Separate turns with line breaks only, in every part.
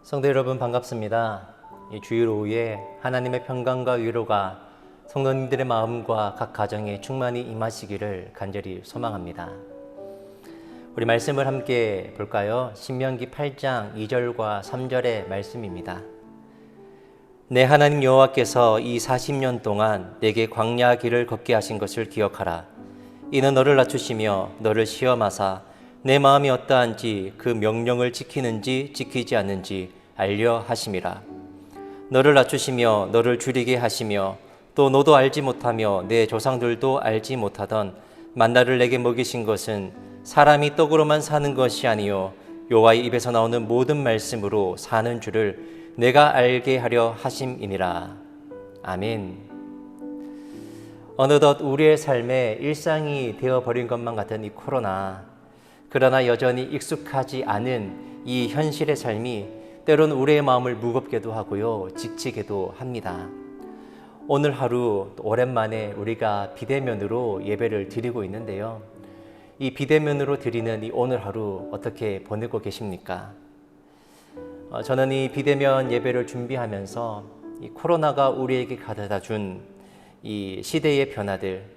성도 여러분 반갑습니다. 이 주일 오후에 하나님의 평강과 위로가 성도님들의 마음과 각 가정에 충만히 임하시기를 간절히 소망합니다. 우리 말씀을 함께 볼까요? 신명기 8장 2절과 3절의 말씀입니다. 내 하나님 여호와께서 이 40년 동안 내게 광야 길을 걷게 하신 것을 기억하라. 이는 너를 낮추시며 너를 시험하사 내 마음이 어떠한지 그 명령을 지키는지 지키지 않는지 알려 하심이라. 너를 낮추시며 너를 줄이게 하시며 또 너도 알지 못하며 내 조상들도 알지 못하던 만나를 내게 먹이신 것은 사람이 떡으로만 사는 것이 아니요 여호와의 입에서 나오는 모든 말씀으로 사는 줄을 내가 알게 하려 하심이니라. 아멘. 어느덧 우리의 삶에 일상이 되어버린 것만 같은 이 코로나, 그러나 여전히 익숙하지 않은 이 현실의 삶이 때론 우리의 마음을 무겁게도 하고요, 지치게도 합니다. 오늘 하루 오랜만에 우리가 비대면으로 예배를 드리고 있는데요. 이 비대면으로 드리는 이 오늘 하루 어떻게 보내고 계십니까? 저는 이 비대면 예배를 준비하면서 이 코로나가 우리에게 가져다 준 이 시대의 변화들,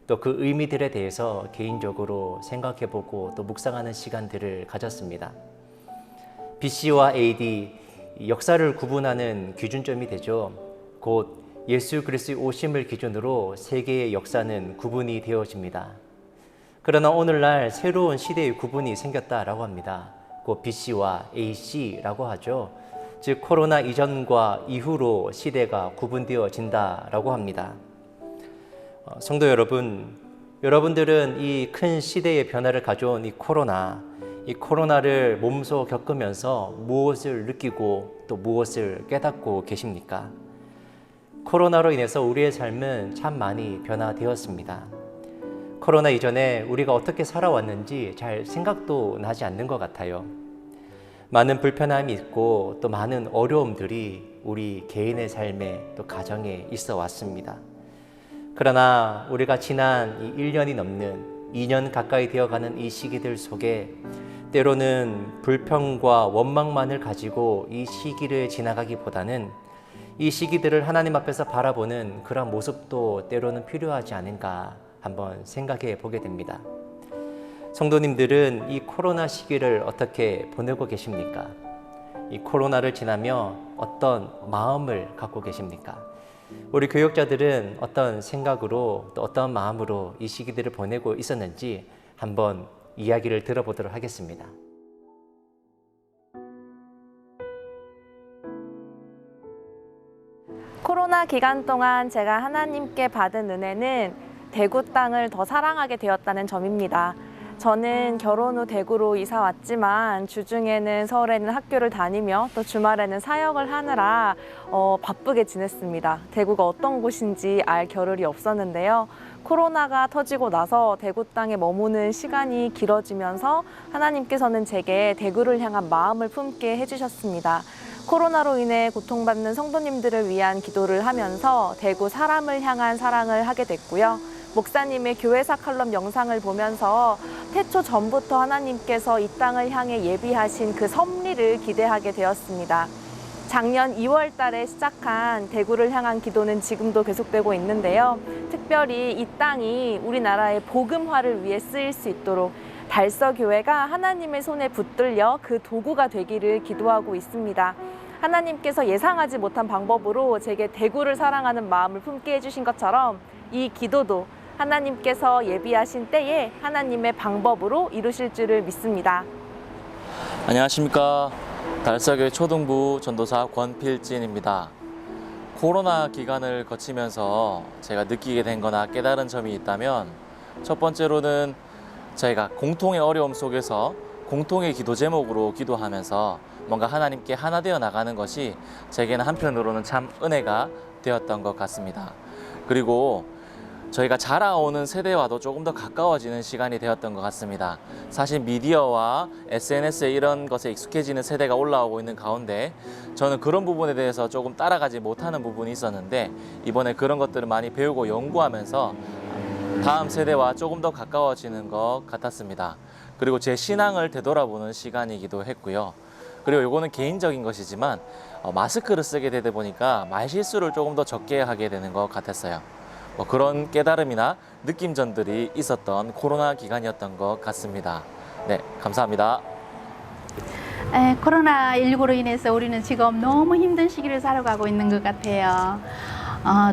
또 그 의미들에 대해서 개인적으로 생각해보고 또 묵상하는 시간들을 가졌습니다. BC와 AD, 역사를 구분하는 기준점이 되죠. 곧 예수 그리스도의 오심을 기준으로 세계의 역사는 구분이 되어집니다. 그러나 오늘날 새로운 시대의 구분이 생겼다라고 합니다. 곧 BC와 AC라고 하죠. 즉 코로나 이전과 이후로 시대가 구분되어진다라고 합니다. 성도 여러분, 여러분들은 이 큰 시대의 변화를 가져온 이 코로나를 몸소 겪으면서 무엇을 느끼고 또 무엇을 깨닫고 계십니까? 코로나로 인해서 우리의 삶은 참 많이 변화되었습니다. 코로나 이전에 우리가 어떻게 살아왔는지 잘 생각도 나지 않는 것 같아요. 많은 불편함이 있고 또 많은 어려움들이 우리 개인의 삶에 또 가정에 있어 왔습니다. 그러나 우리가 지난 이 1년이 넘는 2년 가까이 되어가는 이 시기들 속에 때로는 불평과 원망만을 가지고 이 시기를 지나가기보다는 이 시기들을 하나님 앞에서 바라보는 그런 모습도 때로는 필요하지 않은가 한번 생각해 보게 됩니다. 성도님들은 이 코로나 시기를 어떻게 보내고 계십니까? 이 코로나를 지나며 어떤 마음을 갖고 계십니까? 우리 교역자들은 어떤 생각으로 또 어떤 마음으로 이 시기들을 보내고 있었는지 한번 이야기를 들어보도록 하겠습니다.
코로나 기간 동안 제가 하나님께 받은 은혜는 대구 땅을 더 사랑하게 되었다는 점입니다. 저는 결혼 후 대구로 이사 왔지만 주중에는 서울에는 학교를 다니며 또 주말에는 사역을 하느라 바쁘게 지냈습니다. 대구가 어떤 곳인지 알 겨를이 없었는데요. 코로나가 터지고 나서 대구 땅에 머무는 시간이 길어지면서 하나님께서는 제게 대구를 향한 마음을 품게 해주셨습니다. 코로나로 인해 고통받는 성도님들을 위한 기도를 하면서 대구 사람을 향한 사랑을 하게 됐고요. 목사님의 교회사 칼럼 영상을 보면서 태초 전부터 하나님께서 이 땅을 향해 예비하신 그 섭리를 기대하게 되었습니다. 작년 2월 달에 시작한 대구를 향한 기도는 지금도 계속되고 있는데요. 특별히 이 땅이 우리나라의 복음화를 위해 쓰일 수 있도록 달서교회가 하나님의 손에 붙들려 그 도구가 되기를 기도하고 있습니다. 하나님께서 예상하지 못한 방법으로 제게 대구를 사랑하는 마음을 품게 해주신 것처럼 이 기도도 하나님께서 예비하신 때에 하나님의 방법으로 이루실 줄을 믿습니다.
안녕하십니까. 달서교회 초등부 전도사 권필진입니다. 코로나 기간을 거치면서 제가 느끼게 된 거나 깨달은 점이 있다면 첫 번째로는 저희가 공통의 어려움 속에서 공통의 기도 제목으로 기도하면서 뭔가 하나님께 하나 되어 나가는 것이 제게는 한편으로는 참 은혜가 되었던 것 같습니다. 그리고 저희가 자라오는 세대와도 조금 더 가까워지는 시간이 되었던 것 같습니다. 사실 미디어와 SNS에 이런 것에 익숙해지는 세대가 올라오고 있는 가운데 저는 그런 부분에 대해서 조금 따라가지 못하는 부분이 있었는데 이번에 그런 것들을 많이 배우고 연구하면서 다음 세대와 조금 더 가까워지는 것 같았습니다. 그리고 제 신앙을 되돌아보는 시간이기도 했고요. 그리고 요거는 개인적인 것이지만 마스크를 쓰게 되다 보니까 말실수를 조금 더 적게 하게 되는 것 같았어요. 뭐 그런 깨달음이나 느낌전들이 있었던 코로나 기간이었던 것 같습니다. 네, 감사합니다.
코로나19로 인해서 우리는 지금 너무 힘든 시기를 살아가고 있는 것 같아요.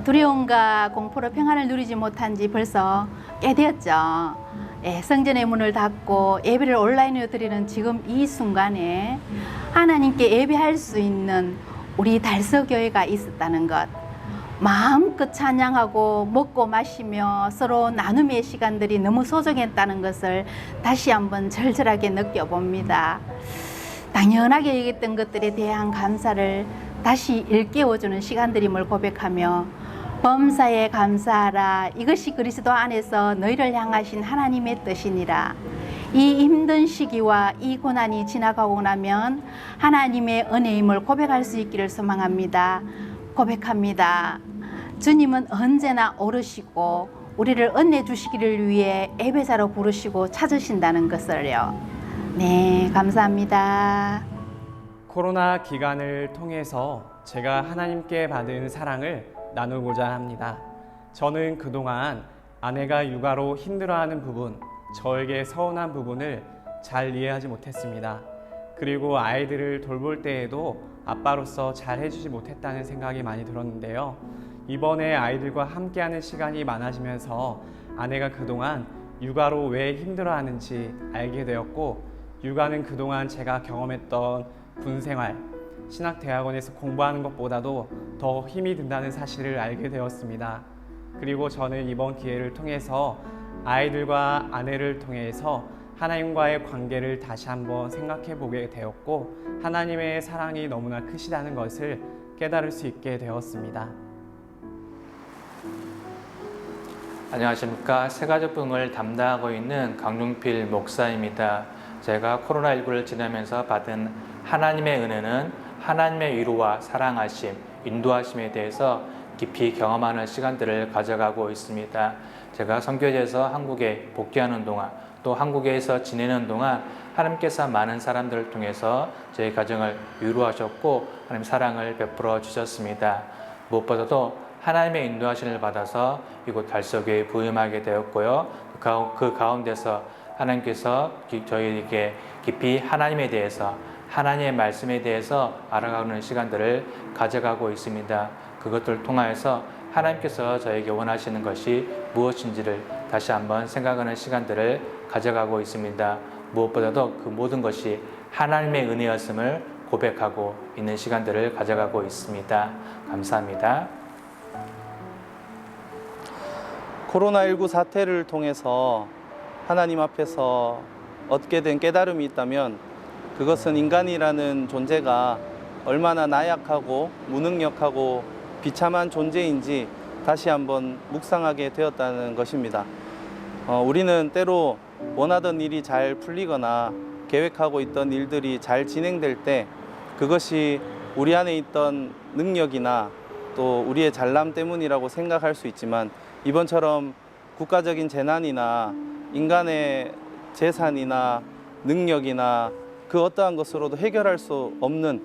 두려움과 공포로 평안을 누리지 못한 지 벌써 꽤 되었죠. 성전의 문을 닫고 예배를 온라인으로 드리는 지금 이 순간에 하나님께 예배할 수 있는 우리 달서교회가 있었다는 것, 마음껏 찬양하고 먹고 마시며 서로 나눔의 시간들이 너무 소중했다는 것을 다시 한번 절절하게 느껴봅니다. 당연하게 여겼던 것들에 대한 감사를 다시 일깨워주는 시간들임을 고백하며 범사에 감사하라. 이것이 그리스도 안에서 너희를 향하신 하나님의 뜻이니라. 이 힘든 시기와 이 고난이 지나가고 나면 하나님의 은혜임을 고백할 수 있기를 소망합니다. 고백합니다. 주님은 언제나 오르시고 우리를 은혜 주시기를 위해 예배자로 부르시고 찾으신다는 것을요. 네, 감사합니다.
코로나 기간을 통해서 제가 하나님께 받은 사랑을 나누고자 합니다. 저는 그동안 아내가 육아로 힘들어하는 부분, 저에게 서운한 부분을 잘 이해하지 못했습니다. 그리고 아이들을 돌볼 때에도 아빠로서 잘 해주지 못했다는 생각이 많이 들었는데요. 이번에 아이들과 함께하는 시간이 많아지면서 아내가 그동안 육아로 왜 힘들어하는지 알게 되었고, 육아는 그동안 제가 경험했던 군생활, 신학대학원에서 공부하는 것보다도 더 힘이 든다는 사실을 알게 되었습니다. 그리고 저는 이번 기회를 통해서 아이들과 아내를 통해서 하나님과의 관계를 다시 한번 생각해 보게 되었고, 하나님의 사랑이 너무나 크시다는 것을 깨달을 수 있게 되었습니다.
안녕하십니까. 새가족부흥을 담당하고 있는 강용필 목사입니다. 제가 코로나19를 지나면서 받은 하나님의 은혜는 하나님의 위로와 사랑하심, 인도하심에 대해서 깊이 경험하는 시간들을 가져가고 있습니다. 제가 선교지에서 한국에 복귀하는 동안, 또 한국에서 지내는 동안 하나님께서 많은 사람들을 통해서 저희 가정을 위로하셨고 하나님 사랑을 베풀어 주셨습니다. 무엇보다도 하나님의 인도하심을 받아서 이곳 달서교회에 부임하게 되었고요. 그 가운데서 하나님께서 저희에게 깊이 하나님에 대해서, 하나님의 말씀에 대해서 알아가는 시간들을 가져가고 있습니다. 그것들을 통하여서 하나님께서 저에게 원하시는 것이 무엇인지를 다시 한번 생각하는 시간들을 가져가고 있습니다. 무엇보다도 그 모든 것이 하나님의 은혜였음을 고백하고 있는 시간들을 가져가고 있습니다. 감사합니다.
코로나19 사태를 통해서 하나님 앞에서 얻게 된 깨달음이 있다면 그것은 인간이라는 존재가 얼마나 나약하고 무능력하고 비참한 존재인지 다시 한번 묵상하게 되었다는 것입니다. 우리는 때로 원하던 일이 잘 풀리거나 계획하고 있던 일들이 잘 진행될 때 그것이 우리 안에 있던 능력이나 또 우리의 잘남 때문이라고 생각할 수 있지만, 이번처럼 국가적인 재난이나 인간의 재산이나 능력이나 그 어떠한 것으로도 해결할 수 없는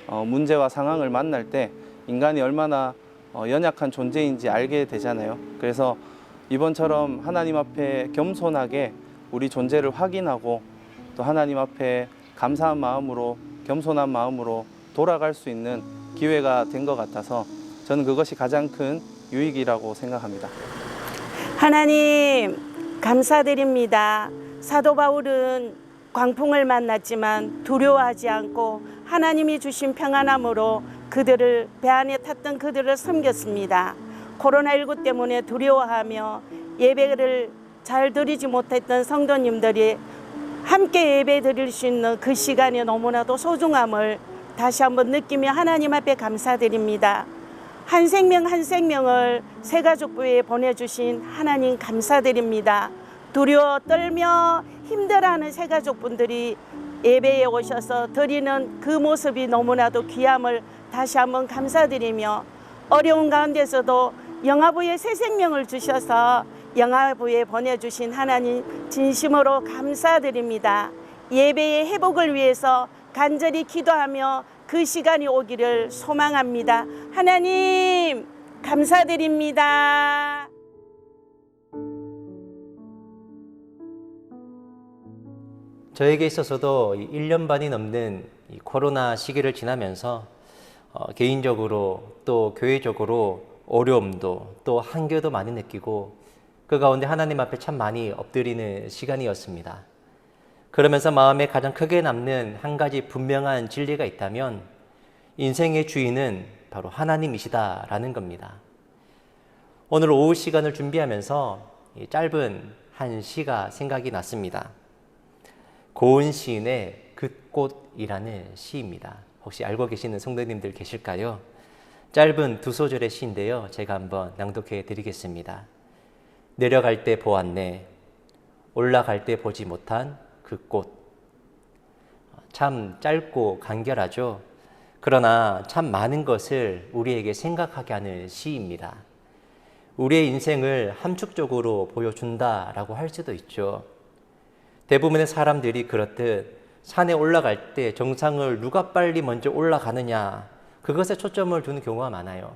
문제와 상황을 만날 때 인간이 얼마나 연약한 존재인지 알게 되잖아요. 그래서 이번처럼 하나님 앞에 겸손하게 우리 존재를 확인하고 또 하나님 앞에 감사한 마음으로, 겸손한 마음으로 돌아갈 수 있는 기회가 된 것 같아서 저는 그것이 가장 큰 유익이라고 생각합니다.
하나님 감사드립니다. 사도 바울은 광풍을 만났지만 두려워하지 않고 하나님이 주신 평안함으로 그들을 배 안에 탔던 그들을 섬겼습니다. 코로나19 때문에 두려워하며 예배를 잘 드리지 못했던 성도님들이 함께 예배 드릴 수 있는 그 시간이 너무나도 소중함을 다시 한번 느끼며 하나님 앞에 감사드립니다. 한 생명 한 생명을 새가족부에 보내주신 하나님 감사드립니다. 두려워 떨며 힘들어하는 새가족분들이 예배에 오셔서 드리는 그 모습이 너무나도 귀함을 다시 한번 감사드리며, 어려운 가운데서도 영아부에 새 생명을 주셔서 영아부에 보내주신 하나님 진심으로 감사드립니다. 예배의 회복을 위해서 간절히 기도하며 그 시간이 오기를 소망합니다. 하나님 감사드립니다.
저에게 있어서도 1년 반이 넘는 이 코로나 시기를 지나면서 개인적으로 또 교회적으로 어려움도 또 한계도 많이 느끼고 그 가운데 하나님 앞에 참 많이 엎드리는 시간이었습니다. 그러면서 마음에 가장 크게 남는 한 가지 분명한 진리가 있다면 인생의 주인은 바로 하나님이시다라는 겁니다. 오늘 오후 시간을 준비하면서 이 짧은 한 시가 생각이 났습니다. 고은 시인의 그 꽃이라는 시입니다. 혹시 알고 계시는 성도님들 계실까요? 짧은 2소절의 시인데요. 제가 한번 낭독해 드리겠습니다. 내려갈 때 보았네. 올라갈 때 보지 못한 그 꽃. 참 짧고 간결하죠. 그러나 참 많은 것을 우리에게 생각하게 하는 시입니다. 우리의 인생을 함축적으로 보여준다라고 할 수도 있죠. 대부분의 사람들이 그렇듯 산에 올라갈 때 정상을 누가 빨리 먼저 올라가느냐, 그것에 초점을 두는 경우가 많아요.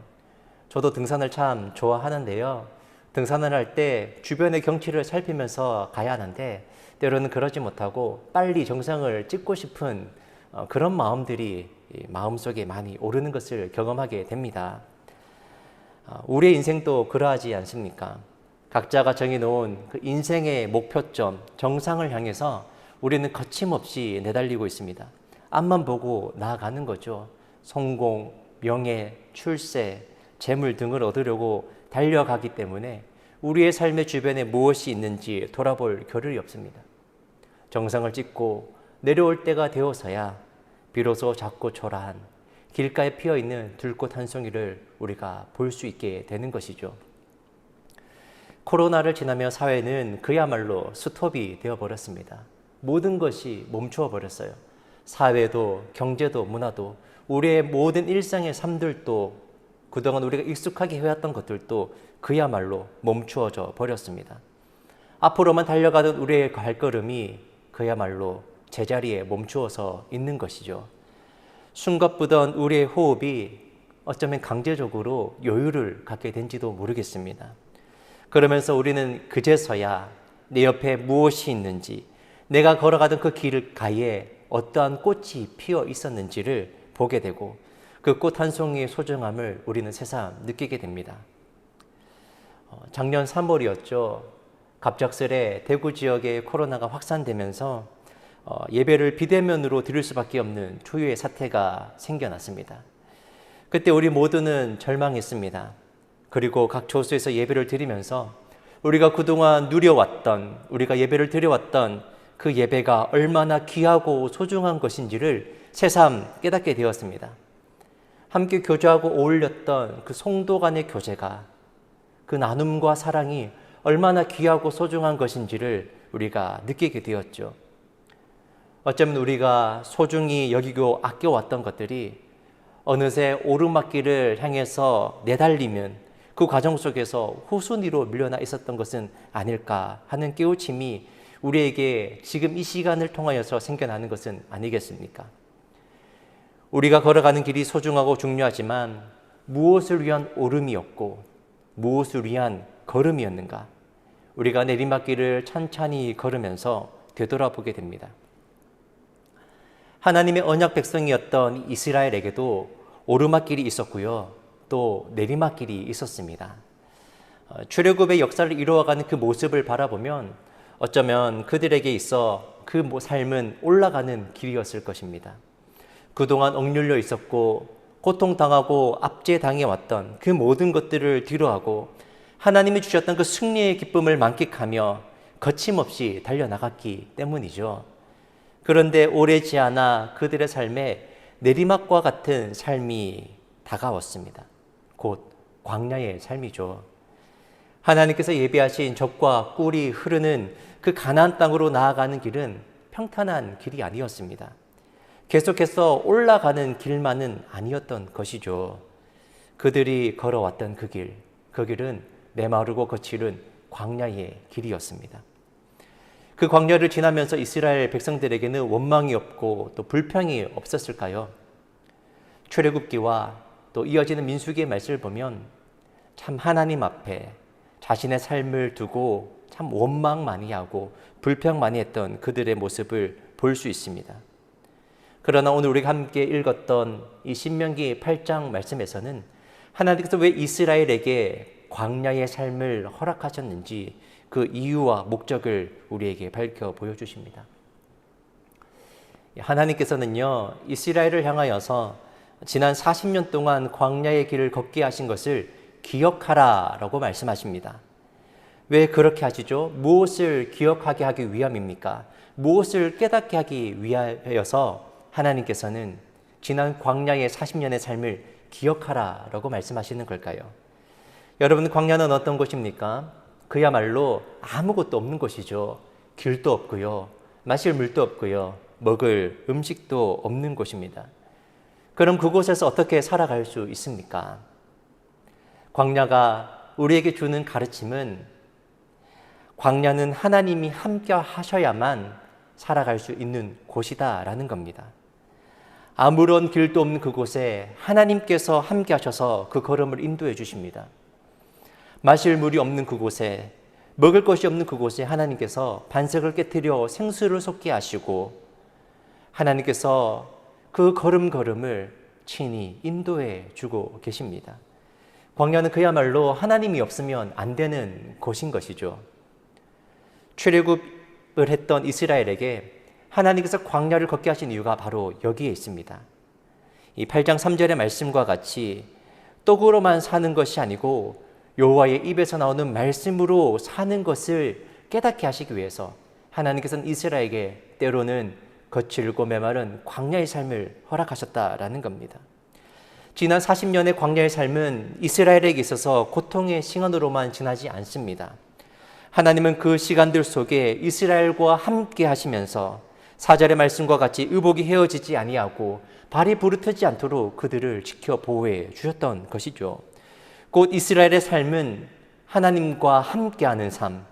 저도 등산을 참 좋아하는데요. 등산을 할 때 주변의 경치를 살피면서 가야 하는데 때로는 그러지 못하고 빨리 정상을 찍고 싶은 그런 마음들이 마음속에 많이 오르는 것을 경험하게 됩니다. 우리의 인생도 그러하지 않습니까? 각자가 정해놓은 그 인생의 목표점, 정상을 향해서 우리는 거침없이 내달리고 있습니다. 앞만 보고 나아가는 거죠. 성공, 명예, 출세, 재물 등을 얻으려고 달려가기 때문에 우리의 삶의 주변에 무엇이 있는지 돌아볼 겨를이 없습니다. 정상을 찍고 내려올 때가 되어서야 비로소 작고 초라한 길가에 피어있는 들꽃 한 송이를 우리가 볼 수 있게 되는 것이죠. 코로나를 지나며 사회는 그야말로 스톱이 되어버렸습니다. 모든 것이 멈추어 버렸어요. 사회도 경제도 문화도 우리의 모든 일상의 삶들도 그동안 우리가 익숙하게 해왔던 것들도 그야말로 멈추어져 버렸습니다. 앞으로만 달려가던 우리의 발걸음이 그야말로 제자리에 멈추어서 있는 것이죠. 숨가쁘던 우리의 호흡이 어쩌면 강제적으로 여유를 갖게 된지도 모르겠습니다. 그러면서 우리는 그제서야 내 옆에 무엇이 있는지, 내가 걸어가던 그 길 가에 어떠한 꽃이 피어 있었는지를 보게 되고 그 꽃 한 송이의 소중함을 우리는 새삼 느끼게 됩니다. 작년 3월이었죠. 갑작스레 대구 지역에 코로나가 확산되면서 예배를 비대면으로 드릴 수밖에 없는 초유의 사태가 생겨났습니다. 그때 우리 모두는 절망했습니다. 그리고 각 조수에서 예배를 드리면서 우리가 그동안 누려왔던, 우리가 예배를 드려왔던 그 예배가 얼마나 귀하고 소중한 것인지를 새삼 깨닫게 되었습니다. 함께 교제하고 어울렸던 그 성도 간의 교제가, 그 나눔과 사랑이 얼마나 귀하고 소중한 것인지를 우리가 느끼게 되었죠. 어쩌면 우리가 소중히 여기고 아껴왔던 것들이 어느새 오르막길을 향해서 내달리면 그 과정 속에서 후순위로 밀려나 있었던 것은 아닐까 하는 깨우침이 우리에게 지금 이 시간을 통하여서 생겨나는 것은 아니겠습니까? 우리가 걸어가는 길이 소중하고 중요하지만 무엇을 위한 오름이었고 무엇을 위한 걸음이었는가? 우리가 내리막길을 찬찬히 걸으면서 되돌아보게 됩니다. 하나님의 언약 백성이었던 이스라엘에게도 오르막길이 있었고요. 또 내리막길이 있었습니다. 출애굽의 역사를 이루어가는 그 모습을 바라보면 어쩌면 그들에게 있어 그 삶은 올라가는 길이었을 것입니다. 그동안 억눌려 있었고 고통당하고 압제당해왔던 그 모든 것들을 뒤로하고 하나님이 주셨던 그 승리의 기쁨을 만끽하며 거침없이 달려나갔기 때문이죠. 그런데 오래지 않아 그들의 삶에 내리막과 같은 삶이 다가왔습니다. 곧 광야의 삶이죠. 하나님께서 예비하신 젖과 꿀이 흐르는 그 가나안 땅으로 나아가는 길은 평탄한 길이 아니었습니다. 계속해서 올라가는 길만은 아니었던 것이죠. 그들이 걸어왔던 그 길은 메마르고 거칠은 광야의 길이었습니다. 그 광야를 지나면서 이스라엘 백성들에게는 원망이 없고 또 불평이 없었을까요? 출애굽기와 또 이어지는 민수기의 말씀을 보면 참 하나님 앞에 자신의 삶을 두고 참 원망 많이 하고 불평 많이 했던 그들의 모습을 볼 수 있습니다. 그러나 오늘 우리가 함께 읽었던 이 신명기 8장 말씀에서는 하나님께서 왜 이스라엘에게 광야의 삶을 허락하셨는지 그 이유와 목적을 우리에게 밝혀 보여주십니다. 하나님께서는요, 이스라엘을 향하여서 지난 40년 동안 광야의 길을 걷게 하신 것을 기억하라라고 말씀하십니다. 왜 그렇게 하시죠? 무엇을 기억하게 하기 위함입니까? 무엇을 깨닫게 하기 위하여서 하나님께서는 지난 광야의 40년의 삶을 기억하라라고 말씀하시는 걸까요? 여러분, 광야는 어떤 곳입니까? 그야말로 아무것도 없는 곳이죠. 길도 없고요, 마실 물도 없고요, 먹을 음식도 없는 곳입니다. 그럼 그곳에서 어떻게 살아갈 수 있습니까? 광야가 우리에게 주는 가르침은 광야는 하나님이 함께 하셔야만 살아갈 수 있는 곳이다라는 겁니다. 아무런 길도 없는 그곳에 하나님께서 함께 하셔서 그 걸음을 인도해 주십니다. 마실 물이 없는 그곳에, 먹을 것이 없는 그곳에 하나님께서 반석을 깨트려 생수를 솟게 하시고 하나님께서 그 걸음걸음을 친히 인도해 주고 계십니다. 광야는 그야말로 하나님이 없으면 안 되는 곳인 것이죠. 출애굽을 했던 이스라엘에게 하나님께서 광야를 걷게 하신 이유가 바로 여기에 있습니다. 이 8장 3절의 말씀과 같이 떡으로만 사는 것이 아니고 여호와의 입에서 나오는 말씀으로 사는 것을 깨닫게 하시기 위해서 하나님께서는 이스라엘에게 때로는 거칠고 메마른 광야의 삶을 허락하셨다라는 겁니다. 지난 40년의 광야의 삶은 이스라엘에게 있어서 고통의 시간으로만 지나지 않습니다. 하나님은 그 시간들 속에 이스라엘과 함께 하시면서 4절의 말씀과 같이 의복이 헤어지지 아니하고 발이 부르트지 않도록 그들을 지켜 보호해 주셨던 것이죠. 곧 이스라엘의 삶은 하나님과 함께하는 삶,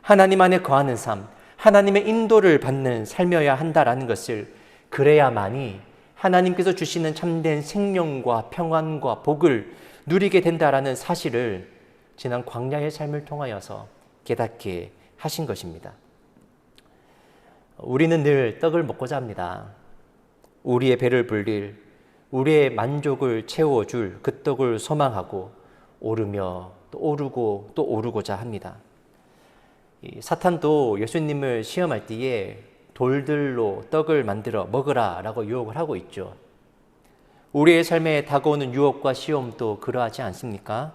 하나님 안에 거하는 삶, 하나님의 인도를 받는 삶이어야 한다라는 것을, 그래야만이 하나님께서 주시는 참된 생명과 평안과 복을 누리게 된다라는 사실을 지난 광야의 삶을 통하여서 깨닫게 하신 것입니다. 우리는 늘 떡을 먹고자 합니다. 우리의 배를 불릴, 우리의 만족을 채워줄 그 떡을 소망하고 오르며 또 오르고 또 오르고자 합니다. 사탄도 예수님을 시험할 때에 돌들로 떡을 만들어 먹으라 라고 유혹을 하고 있죠. 우리의 삶에 다가오는 유혹과 시험도 그러하지 않습니까?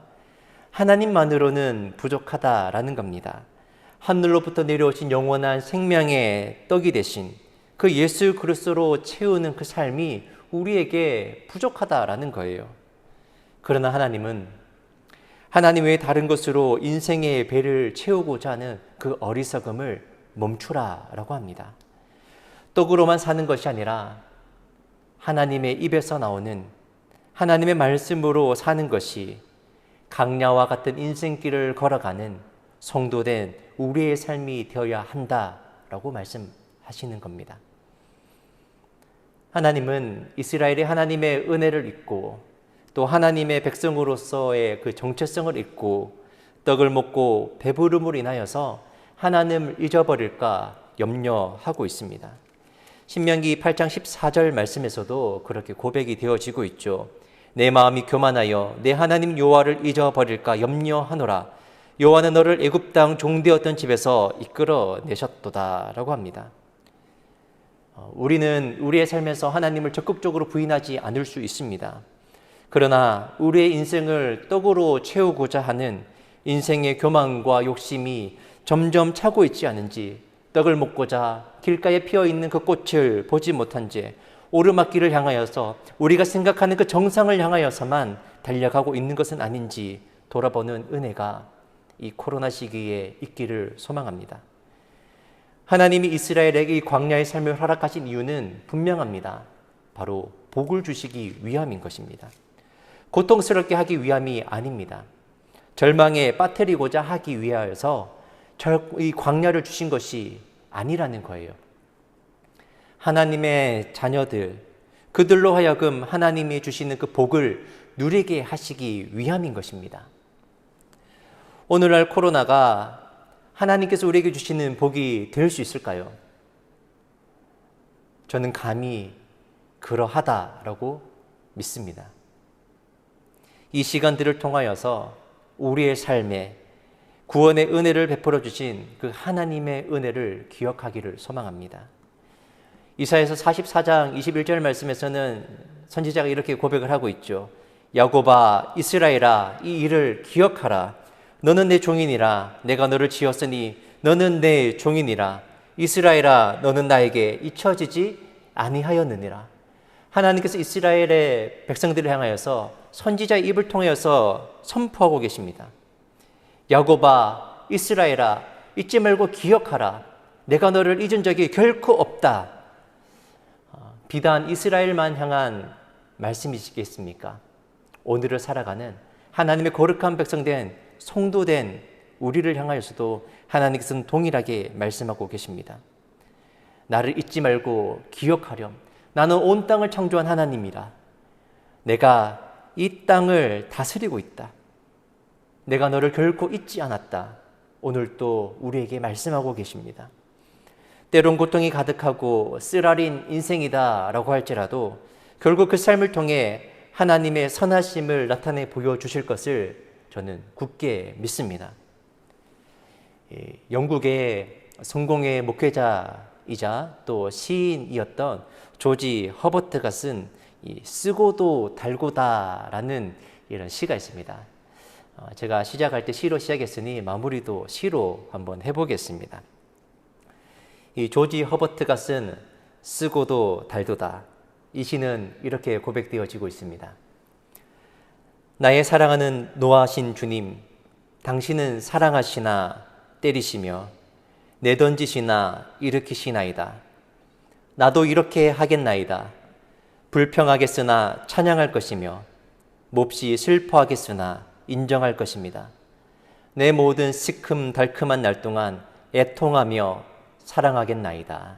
하나님만으로는 부족하다라는 겁니다. 하늘로부터 내려오신 영원한 생명의 떡이 되신 그 예수 그리스도로 채우는 그 삶이 우리에게 부족하다라는 거예요. 그러나 하나님은 하나님 외에 다른 것으로 인생의 배를 채우고자 하는 그 어리석음을 멈추라라고 합니다. 떡으로만 사는 것이 아니라 하나님의 입에서 나오는 하나님의 말씀으로 사는 것이 강야와 같은 인생길을 걸어가는 성도된 우리의 삶이 되어야 한다라고 말씀하시는 겁니다. 하나님은 이스라엘이 하나님의 은혜를 잊고 또 하나님의 백성으로서의 그 정체성을 잊고 떡을 먹고 배부름으로 인하여서 하나님을 잊어버릴까 염려하고 있습니다. 신명기 8장 14절 말씀에서도 그렇게 고백이 되어지고 있죠. 내 마음이 교만하여 내 하나님 여호와를 잊어버릴까 염려하노라. 여호와는 너를 애굽 땅 종되었던 집에서 이끌어 내셨도다라고 합니다. 우리는 우리의 삶에서 하나님을 적극적으로 부인하지 않을 수 있습니다. 그러나 우리의 인생을 떡으로 채우고자 하는 인생의 교만과 욕심이 점점 차고 있지 않은지, 떡을 먹고자 길가에 피어있는 그 꽃을 보지 못한 채 오르막길을 향하여서 우리가 생각하는 그 정상을 향하여서만 달려가고 있는 것은 아닌지 돌아보는 은혜가 이 코로나 시기에 있기를 소망합니다. 하나님이 이스라엘에게 이 광야의 삶을 허락하신 이유는 분명합니다. 바로 복을 주시기 위함인 것입니다. 고통스럽게 하기 위함이 아닙니다. 절망에 빠뜨리고자 하기 위하여서 이 광야를 주신 것이 아니라는 거예요. 하나님의 자녀들, 그들로 하여금 하나님이 주시는 그 복을 누리게 하시기 위함인 것입니다. 오늘날 코로나가 하나님께서 우리에게 주시는 복이 될 수 있을까요? 저는 감히 그러하다라고 믿습니다. 이 시간들을 통하여서 우리의 삶에 구원의 은혜를 베풀어 주신 그 하나님의 은혜를 기억하기를 소망합니다. 이사야서 44장 21절 말씀에서는 선지자가 이렇게 고백을 하고 있죠. 야곱아, 이스라엘아, 이 일을 기억하라. 너는 내 종이니라. 내가 너를 지었으니 너는 내 종이니라. 이스라엘아, 너는 나에게 잊혀지지 아니하였느니라. 하나님께서 이스라엘의 백성들을 향하여서 선지자의 입을 통하여서 선포하고 계십니다. 야곱아, 이스라엘아, 잊지 말고 기억하라. 내가 너를 잊은 적이 결코 없다. 비단 이스라엘만 향한 말씀이시겠습니까? 오늘을 살아가는 하나님의 거룩한 백성된 성도된 우리를 향하여서도 하나님께서는 동일하게 말씀하고 계십니다. 나를 잊지 말고 기억하렴. 나는 온 땅을 창조한 하나님이라. 내가 이 땅을 다스리고 있다. 내가 너를 결코 잊지 않았다. 오늘 또 우리에게 말씀하고 계십니다. 때론 고통이 가득하고 쓰라린 인생이다 라고 할지라도 결국 그 삶을 통해 하나님의 선하심을 나타내 보여주실 것을 저는 굳게 믿습니다. 영국의 성공의 목회자이자 또 시인이었던 조지 허버트가 쓴 쓰고도 달고다라는 이런 시가 있습니다. 제가 시작할 때 시로 시작했으니 마무리도 시로 한번 해보겠습니다. 이 조지 허버트가 쓴 쓰고도 달도다. 이 시는 이렇게 고백되어지고 있습니다. 나의 사랑하는 노하신 주님, 당신은 사랑하시나 때리시며 내던지시나 일으키시나이다. 나도 이렇게 하겠나이다. 불평하겠으나 찬양할 것이며 몹시 슬퍼하겠으나 인정할 것입니다. 내 모든 시큼달큼한 날 동안 애통하며 사랑하겠나이다.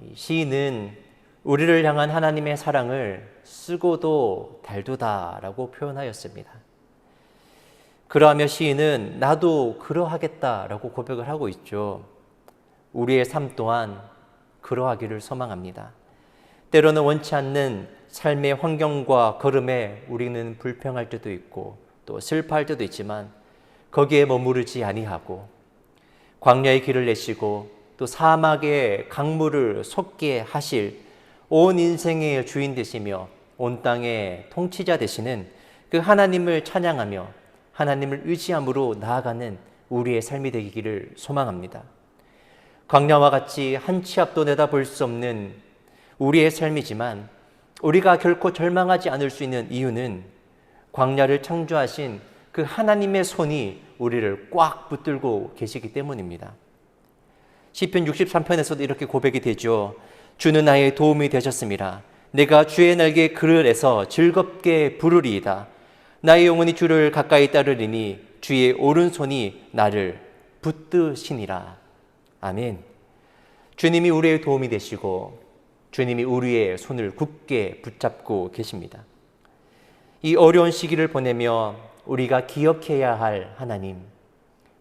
이 시인은 우리를 향한 하나님의 사랑을 쓰고도 달도다라고 표현하였습니다. 그러하며 시인은 나도 그러하겠다라고 고백을 하고 있죠. 우리의 삶 또한 그러하기를 소망합니다. 때로는 원치 않는 삶의 환경과 걸음에 우리는 불평할 때도 있고 또 슬퍼할 때도 있지만 거기에 머무르지 아니하고 광야의 길을 내시고 또 사막의 강물을 솟게 하실 온 인생의 주인 되시며 온 땅의 통치자 되시는 그 하나님을 찬양하며 하나님을 의지함으로 나아가는 우리의 삶이 되기를 소망합니다. 광야와 같이 한 치 앞도 내다볼 수 없는 우리의 삶이지만 우리가 결코 절망하지 않을 수 있는 이유는 광야를 창조하신 그 하나님의 손이 우리를 꽉 붙들고 계시기 때문입니다. 시편 63편에서도 이렇게 고백이 되죠. 주는 나의 도움이 되셨습니다. 내가 주의 날개 그늘에서 즐겁게 부르리이다. 나의 영혼이 주를 가까이 따르리니 주의 오른손이 나를 붙드시니라. 아멘. 주님이 우리의 도움이 되시고 주님이 우리의 손을 굳게 붙잡고 계십니다. 이 어려운 시기를 보내며 우리가 기억해야 할 하나님,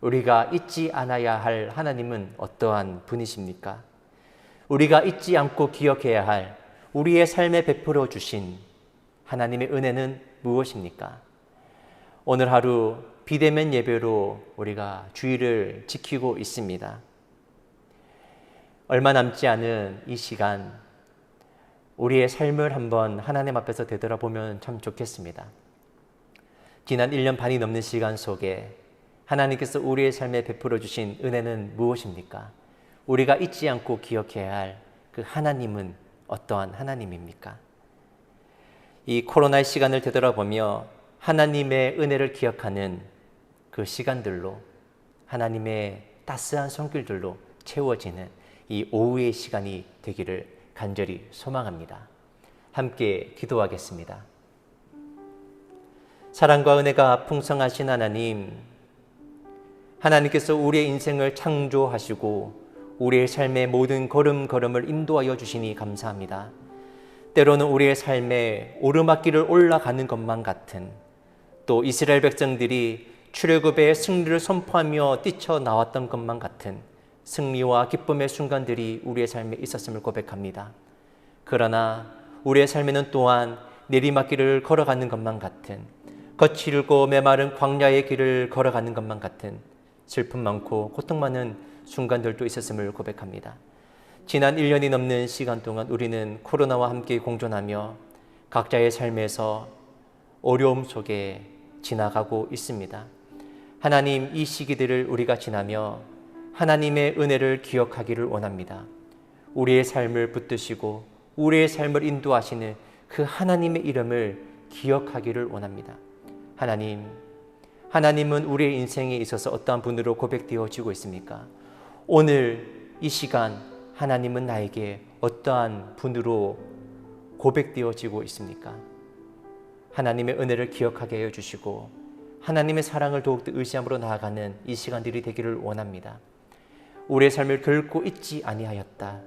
우리가 잊지 않아야 할 하나님은 어떠한 분이십니까? 우리가 잊지 않고 기억해야 할 우리의 삶에 베풀어 주신 하나님의 은혜는 무엇입니까? 오늘 하루 비대면 예배로 우리가 주일을 지키고 있습니다. 얼마 남지 않은 이 시간 우리의 삶을 한번 하나님 앞에서 되돌아보면 참 좋겠습니다. 지난 1년 반이 넘는 시간 속에 하나님께서 우리의 삶에 베풀어 주신 은혜는 무엇입니까? 우리가 잊지 않고 기억해야 할 그 하나님은 어떠한 하나님입니까? 이 코로나의 시간을 되돌아보며 하나님의 은혜를 기억하는 그 시간들로 하나님의 따스한 손길들로 채워지는 이 오후의 시간이 되기를 간절히 소망합니다. 함께 기도하겠습니다. 사랑과 은혜가 풍성하신 하나님, 하나님께서 우리의 인생을 창조하시고 우리의 삶의 모든 걸음걸음을 인도하여 주시니 감사합니다. 때로는 우리의 삶에 오르막길을 올라가는 것만 같은, 또 이스라엘 백성들이 출애굽의 승리를 선포하며 뛰쳐나왔던 것만 같은 승리와 기쁨의 순간들이 우리의 삶에 있었음을 고백합니다. 그러나 우리의 삶에는 또한 내리막길을 걸어가는 것만 같은, 거칠고 메마른 광야의 길을 걸어가는 것만 같은 슬픔 많고 고통 많은 순간들도 있었음을 고백합니다. 지난 1년이 넘는 시간 동안 우리는 코로나와 함께 공존하며 각자의 삶에서 어려움 속에 지나가고 있습니다. 하나님, 이 시기들을 우리가 지나며 하나님의 은혜를 기억하기를 원합니다. 우리의 삶을 붙드시고 우리의 삶을 인도하시는 그 하나님의 이름을 기억하기를 원합니다. 하나님은 우리의 인생에 있어서 어떠한 분으로 고백되어지고 있습니까? 오늘 이 시간 하나님은 나에게 어떠한 분으로 고백되어지고 있습니까? 하나님의 은혜를 기억하게 해주시고 하나님의 사랑을 더욱더 의지함으로 나아가는 이 시간들이 되기를 원합니다. 우리의 삶을 결코 잊지 아니하였다,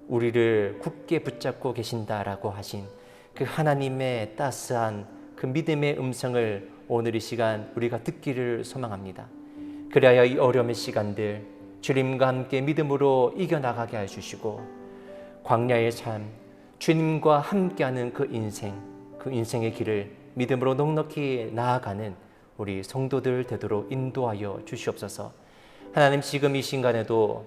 우리를 굳게 붙잡고 계신다라고 하신 그 하나님의 따스한 그 믿음의 음성을 오늘 이 시간 우리가 듣기를 소망합니다. 그래야 이 어려움의 시간들 주님과 함께 믿음으로 이겨나가게 해주시고 광야의 삶, 주님과 함께하는 그 인생의 길을 믿음으로 넉넉히 나아가는 우리 성도들 되도록 인도하여 주시옵소서. 하나님, 지금 이 시간에도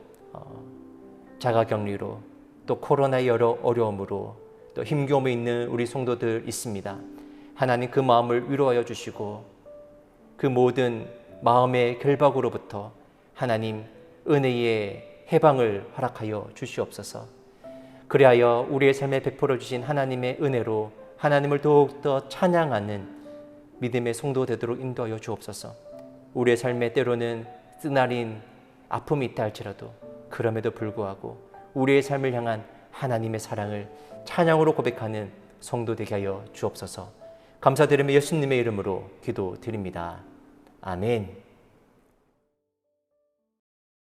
자가격리로 또 코로나의 여러 어려움으로 또 힘겨움에 있는 우리 성도들 있습니다. 하나님, 그 마음을 위로하여 주시고 그 모든 마음의 결박으로부터 하나님 은혜의 해방을 허락하여 주시옵소서. 그리하여 우리의 삶에 베풀어 주신 하나님의 은혜로 하나님을 더욱더 찬양하는 믿음의 성도 되도록 인도하여 주옵소서. 우리의 삶에 때로는 쓰나린 아픔이 있다 할지라도 그럼에도 불구하고 우리의 삶을 향한 하나님의 사랑을 찬양으로 고백하는 성도 되게 하여 주옵소서. 감사드리며 예수님의 이름으로 기도드립니다. 아멘.